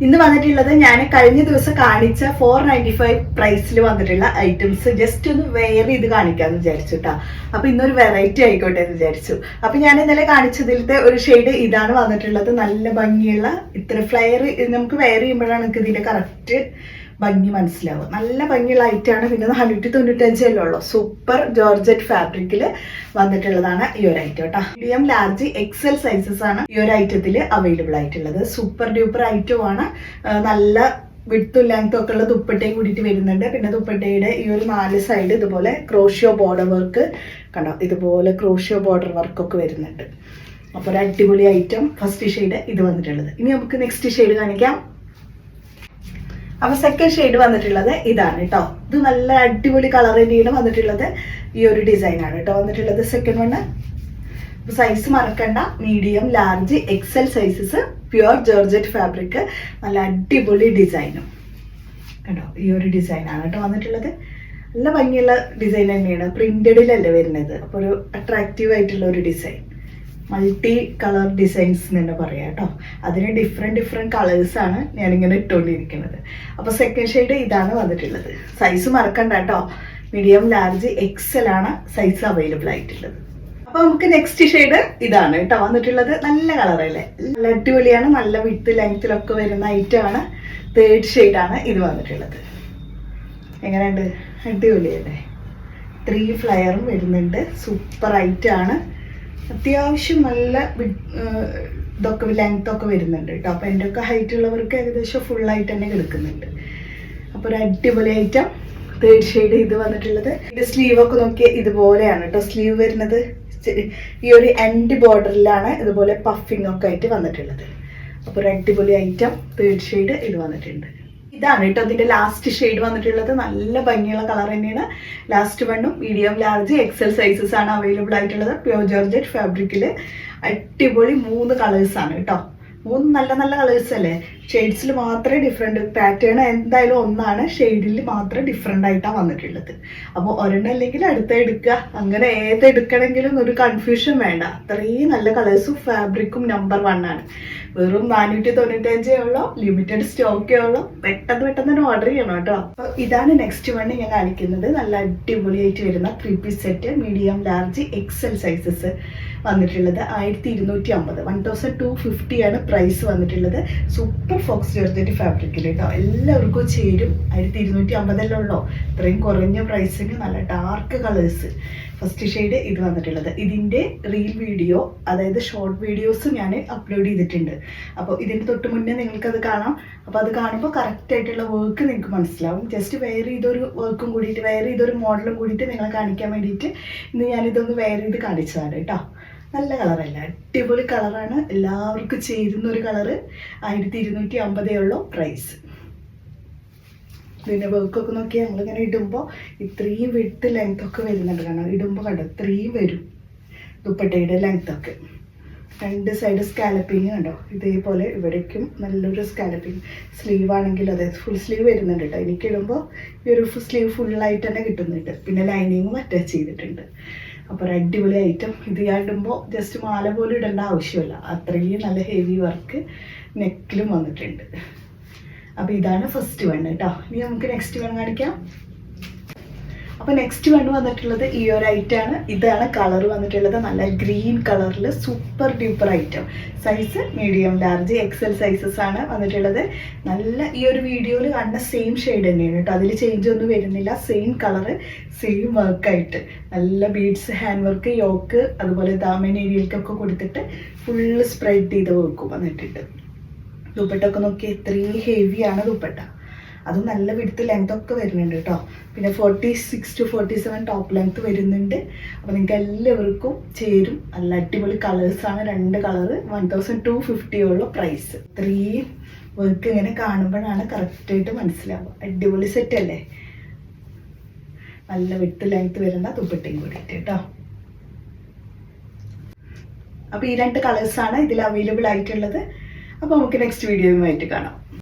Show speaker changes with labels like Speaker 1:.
Speaker 1: ഇന്ന് വന്നിട്ടുള്ളത് ഞാൻ കഴിഞ്ഞ ദിവസം കാണിച്ച 495 പ്രൈസിൽ വന്നിട്ടുള്ള ഐറ്റംസ് ജസ്റ്റ് ഒന്ന് വെയർ ചെയ്ത് കാണിക്കാമെന്ന് വിചാരിച്ചു കേട്ടോ. അപ്പൊ ഇന്നൊരു വെറൈറ്റി ആയിക്കോട്ടെ എന്ന് വിചാരിച്ചു. അപ്പൊ ഞാൻ ഇന്നലെ കാണിച്ചതിലത്തെ ഒരു ഷെയ്ഡ് ഇതാണ് വന്നിട്ടുള്ളത്. നല്ല ഭംഗിയുള്ള ഇത്ര ഫ്ലെയർ നമുക്ക് വെയർ ചെയ്യുമ്പോഴാണ് നമുക്ക് ഇതിന്റെ കറക്റ്റ് ഭംഗി മനസ്സിലാവും. നല്ല ഭംഗിയുള്ള ഐറ്റമാണ്. പിന്നെ 495 ഉള്ളൂ. സൂപ്പർ ജോർജറ്റ് ഫാബ്രിക്കിൽ വന്നിട്ടുള്ളതാണ് ഈ ഒരു ഐറ്റം കേട്ടോ. മീഡിയം ലാർജ് എക്സൽ സൈസസ് ആണ് ഈ ഒരു ഐറ്റത്തിൽ അവൈലബിൾ ആയിട്ടുള്ളത്. സൂപ്പർ ഡ്യൂപ്പർ ഐറ്റം ആണ്. നല്ല വിഡ്ത്തും ലെങ്ത്തും ഒക്കെ ഉള്ള ദുപ്പട്ടയും കൂടിയിട്ട് വരുന്നുണ്ട്. പിന്നെ ദുപ്പട്ടയുടെ ഈ ഒരു 4 സൈഡ് ഇതുപോലെ ക്രോഷ്യോ ബോർഡർ വർക്ക് കണ്ടോ, ഇതുപോലെ ക്രോഷ്യോ ബോർഡർ വർക്കൊക്കെ വരുന്നുണ്ട്. അപ്പോൾ ഒരു അടിപൊളി ഐറ്റം. ഫസ്റ്റ് ഷെയ്ഡ് ഇത് വന്നിട്ടുള്ളത്. ഇനി നമുക്ക് നെക്സ്റ്റ് ഷെയ്ഡ് കാണിക്കാം. അപ്പൊ സെക്കൻഡ് ഷെയ്ഡ് വന്നിട്ടുള്ളത് ഇതാണ് കേട്ടോ. ഇത് നല്ല അടിപൊളി കളർ തന്നെയാണ് വന്നിട്ടുള്ളത്. ഈ ഒരു ഡിസൈൻ ആണ് കേട്ടോ വന്നിട്ടുള്ളത്. സെക്കൻഡ് വണ് സൈസ് മറക്കണ്ട, medium large XL sizes, pure georgette fabric, നല്ല അടിപൊളി ഡിസൈനും കേട്ടോ. ഈ ഒരു ഡിസൈനാണ് കേട്ടോ വന്നിട്ടുള്ളത്. നല്ല ഭംഗിയുള്ള ഡിസൈൻ തന്നെയാണ്. പ്രിന്റഡിലല്ലേ വരുന്നത്. അപ്പോൾ ഒരു അട്രാക്റ്റീവ് ആയിട്ടുള്ള ഒരു ഡിസൈൻ. മൾട്ടി കളർ ഡിസൈൻസ് എന്ന് പറയാം കേട്ടോ. അതിന് ഡിഫറെൻറ്റ് കളേഴ്സാണ് ഞാനിങ്ങനെ ഇട്ടുകൊണ്ടിരിക്കുന്നത്. അപ്പോൾ സെക്കൻഡ് ഷെയ്ഡ് ഇതാണ് വന്നിട്ടുള്ളത്. സൈസ് മറക്കണ്ട കേട്ടോ. മീഡിയം ലാർജ് എക്സൽ ആണ് സൈസ് അവൈലബിൾ ആയിട്ടുള്ളത്. അപ്പോൾ നമുക്ക് നെക്സ്റ്റ് ഷെയ്ഡ് ഇതാണ് കേട്ടോ വന്നിട്ടുള്ളത്. നല്ല കളറല്ലേ, നല്ല അടിപൊളിയാണ്. നല്ല വിഡ്ത്ത് ലെങ്ത്തിലൊക്കെ വരുന്ന ഐറ്റമാണ്. തേർഡ് ഷെയ്ഡാണ് ഇത് വന്നിട്ടുള്ളത്. എങ്ങനെയുണ്ട്? അടിപൊളിയല്ലേ. 3 ഫ്ലയറും വരുന്നുണ്ട്. സൂപ്പർ ഐറ്റമാണ്. അത്യാവശ്യം നല്ല ഇതൊക്കെ ലെങ്ത്തൊക്കെ വരുന്നുണ്ട് കേട്ടോ. അപ്പോൾ എൻ്റെ ഒക്കെ ഹൈറ്റ് ഉള്ളവർക്ക് ഏകദേശം ഫുള്ളായിട്ട് തന്നെ കിടക്കുന്നുണ്ട്. അപ്പോൾ ഒരു അടിപൊളി ഐറ്റം. തേർഡ് ഷെയ്ഡ് ഇത് വന്നിട്ടുള്ളത്. ഇത് സ്ലീവൊക്കെ നോക്കിയാൽ ഇതുപോലെയാണ് കേട്ടോ സ്ലീവ് വരുന്നത്. ഈ ഒരു എൻഡ് ബോർഡറിലാണ് ഇതുപോലെ പഫിംഗ് ഒക്കെ ആയിട്ട് വന്നിട്ടുള്ളത്. അപ്പോൾ ഒരു അടിപൊളി ഐറ്റം. തേർഡ് ഷെയ്ഡ് ഇത് വന്നിട്ടുണ്ട്. ഇതാണ് കേട്ടോ അതിൻ്റെ ലാസ്റ്റ് ഷെയ്ഡ് വന്നിട്ടുള്ളത്. നല്ല ഭംഗിയുള്ള കളർ തന്നെയാണ്. ലാസ്റ്റ് വണ്ണും മീഡിയം ലാർജ് എക്സൽ സൈസസ് ആണ് അവൈലബിൾ ആയിട്ടുള്ളത്. പ്യുവർ ജോർജറ്റ് ഫാബ്രിക്കിൽ അടിപൊളി 3 കളേഴ്സാണ് കേട്ടോ. 3 നല്ല കളേഴ്സ് അല്ലേ. ഷെയ്ഡ്സിൽ മാത്രമേ ഡിഫറെൻറ്റ്, പാറ്റേൺ എന്തായാലും ഒന്നാണ്, ഷെയ്ഡിൽ മാത്രം ഡിഫറെൻ്റ് ആയിട്ടാണ് വന്നിട്ടുള്ളത്. അപ്പോൾ ഒരെണ്ണം അല്ലെങ്കിൽ അടുത്ത എടുക്കുക, അങ്ങനെ ഏതെടുക്കണമെങ്കിലും ഒരു കൺഫ്യൂഷൻ വേണ്ട. അത്രയും നല്ല കളേഴ്സും ഫാബ്രിക്കും നമ്പർ 1 ആണ്. വെറും 495 ഉള്ളൂ. ലിമിറ്റഡ് സ്റ്റോക്കേ ഉള്ളൂ. പെട്ടെന്ന് തന്നെ ഓർഡർ ചെയ്യണം കേട്ടോ. അപ്പോൾ ഇതാണ് നെക്സ്റ്റ് വൺ ഞാൻ കാണിക്കുന്നത്. നല്ല അടിപൊളിയായിട്ട് വരുന്ന 3 piece set, medium large XL sizes വന്നിട്ടുള്ളത്. 1250, 1250 ആണ് പ്രൈസ് വന്നിട്ടുള്ളത്. സൂപ്പർ ഫോക്സ് ജോർജറ്റ് ഫാബ്രിക്കിൽ കേട്ടോ. എല്ലാവർക്കും ചേരും. 1250 ഉള്ളൂ. ഇത്രയും കുറഞ്ഞ പ്രൈസിന് നല്ല ഡാർക്ക് കളേഴ്സ്. ഫസ്റ്റ് ഷെയ്ഡ് ഇത് വന്നിട്ടുള്ളത്. ഇതിൻ്റെ റീൽ വീഡിയോ, അതായത് ഷോർട്ട് വീഡിയോസ് ഞാൻ അപ്ലോഡ് ചെയ്തിട്ടുണ്ട്. അപ്പോൾ ഇതിൻ്റെ തൊട്ട് മുന്നേ നിങ്ങൾക്കത് കാണാം. അപ്പോൾ അത് കാണുമ്പോൾ കറക്റ്റായിട്ടുള്ള വർക്ക് നിങ്ങൾക്ക് മനസ്സിലാവും. ജസ്റ്റ് വെയർ ചെയ്തൊരു വർക്കും കൂടിയിട്ട്, വെയർ ചെയ്തൊരു മോഡലും കൂടിയിട്ട് നിങ്ങളെ കാണിക്കാൻ വേണ്ടിയിട്ട് ഇന്ന് ഞാനിതൊന്ന് വെയർ ചെയ്ത് കാണിച്ചതാണ് കേട്ടോ. നല്ല കളറല്ല, അടിപൊളി കളറാണ്. എല്ലാവർക്കും ചേരുന്ന ഒരു കളറ്. 1250 ഉള്ളൂ പ്രൈസ്. ഇതിൻ്റെ വർക്കൊക്കെ നോക്കിയാൽ നമ്മളിങ്ങനെ ഇടുമ്പോൾ ഇത്രയും വിഡ്ത്ത് ലെങ്ത്തൊക്കെ വരുന്നുണ്ട്. കാരണം ഇടുമ്പോൾ കണ്ടോ ഇത്രയും വരും ദുപ്പട്ടയുടെ ലെങ്ത്തൊക്കെ. 2 സൈഡ് സ്കാലപ്പിങ് കണ്ടോ. ഇതേപോലെ ഇവിടേക്കും നല്ലൊരു സ്കാലപ്പിങ്. സ്ലീവ് ആണെങ്കിൽ അതെ ഫുൾ സ്ലീവ് വരുന്നുണ്ട് കേട്ടോ. എനിക്കിടുമ്പോൾ ഈ ഒരു സ്ലീവ് ഫുള്ളായിട്ട് തന്നെ കിട്ടുന്നുണ്ട്. പിന്നെ ലൈനിങ്ങും അറ്റാച്ച് ചെയ്തിട്ടുണ്ട്. അപ്പോൾ ഒരു അടിപൊളി ഐറ്റം. ഇത് ഇടുമ്പോൾ ജസ്റ്റ് മാല പോലും ഇടേണ്ട ആവശ്യമില്ല. അത്രയും നല്ല ഹെവി വർക്ക് നെക്കിലും വന്നിട്ടുണ്ട്. അപ്പോൾ ഇതാണ് ഫസ്റ്റ് വൺ കേട്ടോ. ഇനി നമുക്ക് നെക്സ്റ്റ് വൺ കാണിക്കാം. അപ്പോൾ നെക്സ്റ്റ് വൺ വന്നിട്ടുള്ളത് ഈ ഒരു ഐറ്റമാണ്. ഇതാണ് കളർ വന്നിട്ടുള്ളത്. നല്ല ഗ്രീൻ കളറിൽ super duper item. Size medium large XL sizes ആണ് വന്നിട്ടുള്ളത്. നല്ല ഈ ഒരു വീഡിയോയിൽ കണ്ട സെയിം ഷെയ്ഡ് തന്നെയാണ് കേട്ടോ. അതിൽ ചേഞ്ച് ഒന്നും വരുന്നില്ല. സെയിം കളറ്, സെയിം വർക്കായിട്ട് നല്ല ബീഡ്സ്, ഹാൻഡ് വർക്ക്, യോക്ക്, അതുപോലെ ദാമൻ ഏരിയയിലേക്കൊക്കെ കൊടുത്തിട്ട് ഫുള്ള് സ്പ്രെഡ് ചെയ്ത് വെക്കും വന്നിട്ടുണ്ട്. ദുപ്പട്ടൊക്കെ നോക്കി എത്രയും ഹെവിയാണ് ദുപ്പട്ട. അതും നല്ല വിഡ്ത്ത് ലെങ്ത് ഒക്കെ വരുന്നുണ്ട് കേട്ടോ. പിന്നെ 46 to 47 ടോപ്പ് ലെങ്ത് വരുന്നുണ്ട്. അപ്പോൾ നിങ്ങൾക്ക് എല്ലാവർക്കും ചേരും. നല്ല അടിപൊളി കളേഴ്സാണ്. 2 കളറ്. 1250 ഉള്ള പ്രൈസ്. ഇത്രയും വർക്ക് ഇങ്ങനെ കാണുമ്പോഴാണ് കറക്റ്റായിട്ട് മനസ്സിലാവുക. അടിപൊളി സെറ്റ് അല്ലേ. നല്ല വിഡ്ത്ത് ലെങ്ത് വരുന്ന ദുപ്പട്ടയും കൂടിയിട്ട് കേട്ടോ. അപ്പോൾ ഈ 2 കളേഴ്സാണ് ഇതിൽ അവൈലബിൾ ആയിട്ടുള്ളത്. അപ്പോൾ നമുക്ക് നെക്സ്റ്റ് വീഡിയോയുമായിട്ട് കാണാം.